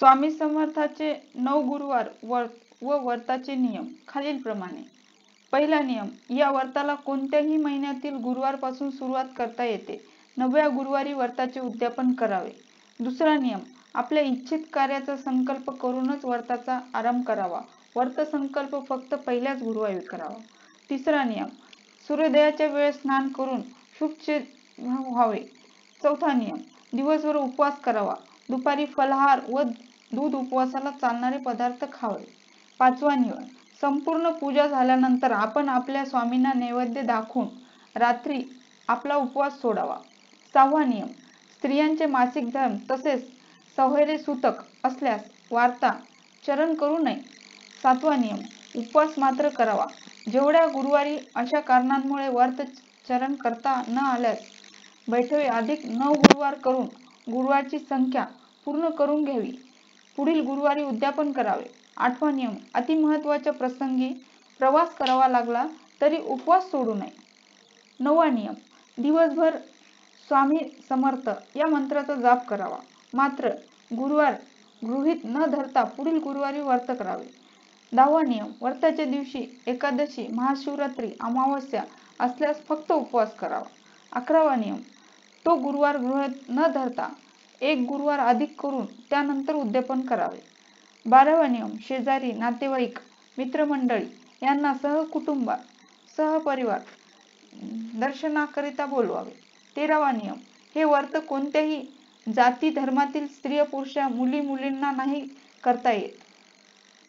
स्वामी समर्थाचे 9 गुरुवार व व्रताचे नियम खालीलप्रमाणे। पहिला नियम, या व्रताला कोणत्याही महिन्यातील गुरुवारपासून सुरुवात करता येते। 9व्या गुरुवारी व्रताचे उद्यापन करावे। दुसरा नियम, आपल्या इच्छित कार्याचा संकल्प करूनच व्रताचा आरंभ करावा। व्रत संकल्प फक्त पहिल्याच गुरुवारी करावा। तिसरा नियम, सूर्योदयाच्या वेळेस स्नान करून शुभचिंतन व्हावे। चौथा नियम, दिवसभर उपवास करावा। दुपारी फलाहार व दूध उपवासाला चालणारे पदार्थ खावे। पाचवा नियम, संपूर्ण पूजा झाल्यानंतर आपण आपल्या स्वामींना नैवेद्य दाखवून रात्री आपला उपवास सोडावा। सहावा नियम, स्त्रियांचे मासिक धर्म तसेच सौहेर्य सूतक असल्यास वार्ता चरण करू नये। सातवा नियम, उपवास मात्र करावा। जेवढ्या गुरुवारी अशा कारणांमुळे व्रत चरण करता न आल्यास बैठवे अधिक 9 गुरुवार करून गुरुवारची संख्या पूर्ण करून घ्यावी। पुढील गुरुवारी उद्यापन करावे। आठवा नियम, अति महत्त्वाच्या प्रसंगी प्रवास करावा लागला तरी उपवास सोडू नये। नववा नियम, दिवसभर स्वामी समर्थ या मंत्राचा जाप करावा। मात्र गुरुवार गृहीत न धरता पुढील गुरुवारी व्रत करावे। 10वा नियम, व्रताच्या दिवशी एकादशी, महाशिवरात्री, अमावस्या असल्यास फक्त उपवास करावा। 11वा नियम, तो गुरुवार गृहीत न धरता एक गुरुवार अधिक करून त्यानंतर उद्यापन करावे। 12वा नियम, शेजारी, नातेवाईक, मित्रमंडळी यांना सहकुटुंब सहपरिवार दर्शनाकरिता बोलवावे। 13वा नियम, हे व्रत कोणत्याही जाती धर्मातील स्त्री पुरुष मुली मुलींना नाही करता येत।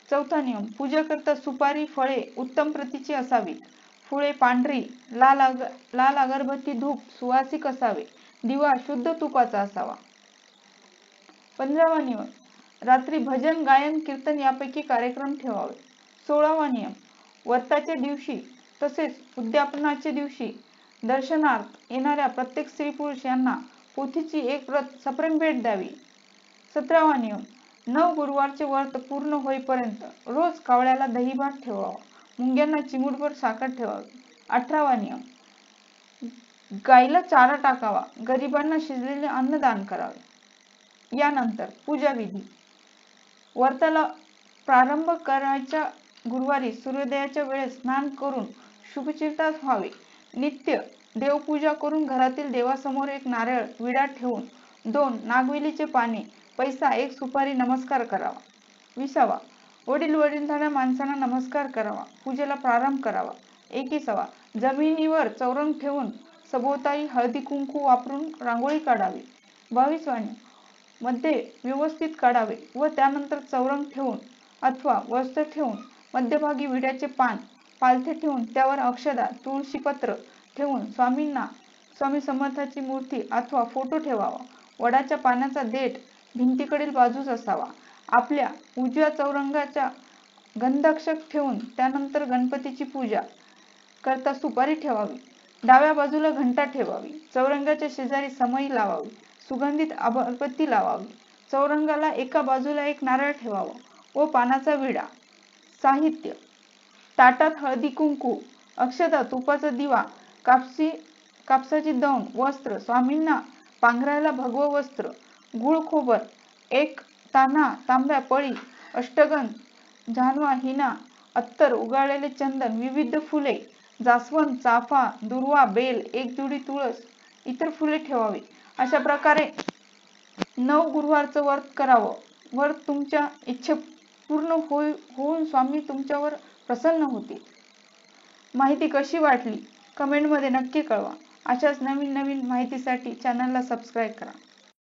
4था नियम, पूजा करता सुपारी फळे उत्तम प्रतीची असावीत। फुले पांढरी, लाल अगरबत्ती धूप सुवासिक असावे। दिवा शुद्ध तुपाचा असावा। 15वा नियम, रात्री भजन गायन कीर्तन यापैकी कार्यक्रम ठेवावे। 16वा नियम, व्रताच्या दिवशी तसेच उद्यापनाच्या दिवशी दर्शनार्थ येणाऱ्या प्रत्येक स्त्री पुरुष यांना पोथीची एक प्रत सप्रेम भेट द्यावी। 17वा नियम, 9 गुरुवारचे व्रत पूर्ण होईपर्यंत रोज कावळ्याला दही भात ठेवावा। मुंग्यांना चिमूटभर साखर ठेवावी। 18वा नियम, गाईला चारा टाकावा। गरिबांना शिजलेले अन्न दान करावे। यानंतर पूजा विधी। व्रताला प्रारंभ करायच्या गुरुवारी सूर्योदयाच्या वेळेस स्नान करून शुभचिंतन व्हावे। नित्य देवपूजा करून घरातील देवासमोर एक नारळ विडा ठेवून 2 नागवेलीचे पाने, पैसा, 1 सुपारी नमस्कार करावा। 20वा, वडीलधाऱ्या माणसांना नमस्कार करावा। पूजेला प्रारंभ करावा। 21वा, जमिनीवर चौरंग ठेवून सभोवताली हळदी कुंकू वापरून रांगोळी काढावी। 22वा, मध्ये व्यवस्थित काढावे व त्यानंतर चौरंग ठेवून अथवा वस्त्र ठेवून मध्यभागी विड्याचे पान, पालथे ठेवून त्यावर अक्षदा, तुळशीपत्र ठेवून स्वामी समर्थाची मूर्ती अथवा फोटो ठेवावा। वडाच्या पानाचा देठ भिंतीकडील बाजूस असावा। आपल्या उजव्या चौरंगाच्या गंधाक्षक ठेवून त्यानंतर गणपतीची पूजा करता सुपारी ठेवावी। डाव्या बाजूला घंटा ठेवावी। चौरंगाच्या शेजारी समई लावावी। सुगंधित अगरबत्ती लावावी। चौरंगाला एका बाजूला एक नारळ ठेवावा व पानाचा विडा। साहित्य: ताटात हळदी कुंकू, अक्षता, तुपाचा दिवा, कापसाची दौंड, वस्त्र, स्वामींना पांघरायला भगवं वस्त्र, गुळ खोबर, 1 तान्हा तांब्या पळी, अष्टगंध, झानवा, हिना, अत्तर, उगाळलेले चंदन, विविध फुले, जास्वंद, चाफा, दुर्वा, बेल, 1 जुडी तुळस, इतर फुले ठेवावी। अशा प्रकारे 9 गुरुवारचं व्रत करावं। व्रत तुमच्या इच्छा पूर्ण होऊन स्वामी तुमच्यावर प्रसन्न होतील। माहिती कशी वाटली कमेंटमध्ये नक्की कळवा। अशाच नवीन माहितीसाठी चॅनलला सबस्क्राईब करा।